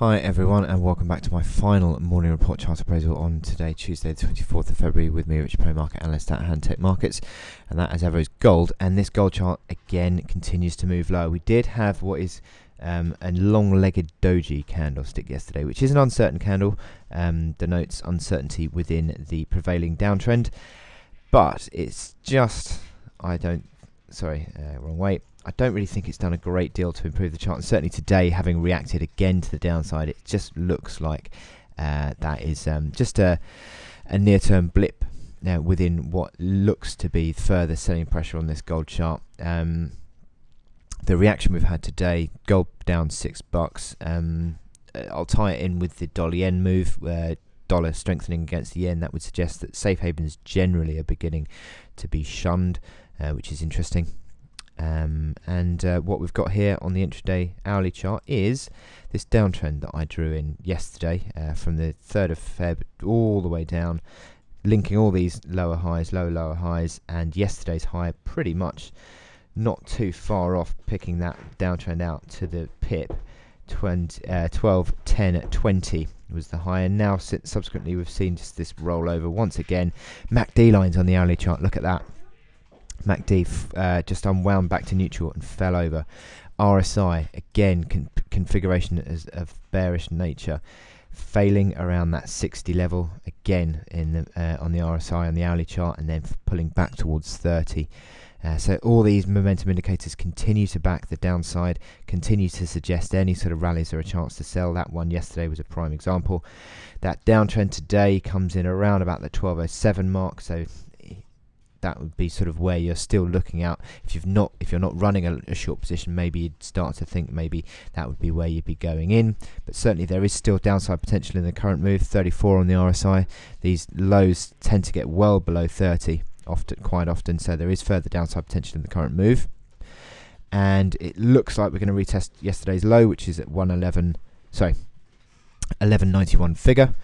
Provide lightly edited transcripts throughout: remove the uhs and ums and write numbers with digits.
Hi everyone, and welcome back to my final morning report chart appraisal on today, Tuesday the 24th of February, with me, Rich Pro Market Analyst at Handtech Markets, and that as ever is gold. And this gold chart again continues to move lower. We did have what is a long-legged doji candlestick yesterday, which is an uncertain candle, denotes uncertainty within the prevailing downtrend, but it's just, wrong way. I don't really think it's done a great deal to improve the chart, and certainly today, having reacted again to the downside, it just looks like that is just a near-term blip now within what looks to be further selling pressure on this gold chart. The reaction we've had today, gold down $6. I'll tie it in with the dollar-yen move, where dollar strengthening against the yen. That would suggest that safe havens generally are beginning to be shunned, which is interesting. What we've got here on the intraday hourly chart is this downtrend that I drew in yesterday from the 3rd of Feb all the way down, linking all these lower highs, lower highs, and yesterday's high pretty much not too far off, picking that downtrend out to the pip. 12.10.20 was the high, and now subsequently we've seen just this rollover once again. MACD lines on the hourly chart, look at that. MACD just unwound back to neutral and fell over. RSI again, configuration of bearish nature, failing around that 60 level again in the on the RSI on the hourly chart, and then pulling back towards 30. So all these momentum indicators continue to back the downside, continue to suggest any sort of rallies are a chance to sell. That one yesterday was a prime example. That downtrend today comes in around about the 12.07 mark, so that would be sort of where you're still looking out. If you're not running a short position, maybe you'd start to think maybe that would be where you'd be going in. But certainly there is still downside potential in the current move. 34 on the RSI. These lows tend to get well below 30 quite often, so there is further downside potential in the current move. And it looks like we're going to retest yesterday's low, which is at 1191 figure,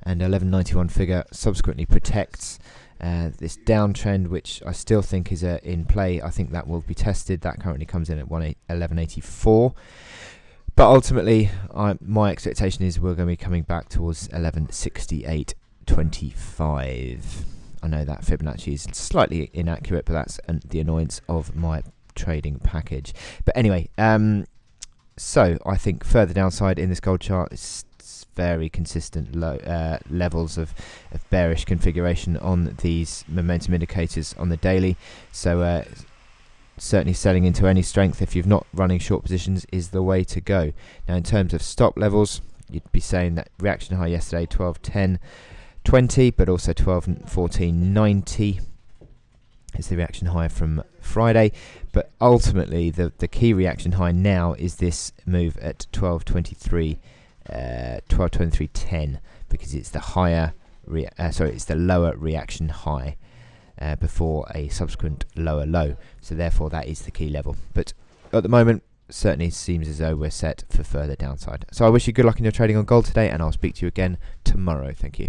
and 1191 figure subsequently protects this downtrend, which I still think is in play. I think that will be tested. That currently comes in at 1184, but ultimately my expectation is we're going to be coming back towards 1168.25. I know that Fibonacci is slightly inaccurate, but that's the annoyance of my trading package. But anyway, so I think further downside in this gold chart is very consistent low levels of bearish configuration on these momentum indicators on the daily. So certainly selling into any strength, if you're not running short positions, is the way to go. Now in terms of stop levels, you'd be saying that reaction high yesterday 12.10.20, but also 12.14.90 is the reaction high from Friday. But ultimately the key reaction high now is this move at 12.23.10, because it's the it's the lower reaction high before a subsequent lower low. So therefore that is the key level. But at the moment, certainly seems as though we're set for further downside. So I wish you good luck in your trading on gold today, and I'll speak to you again tomorrow. Thank you.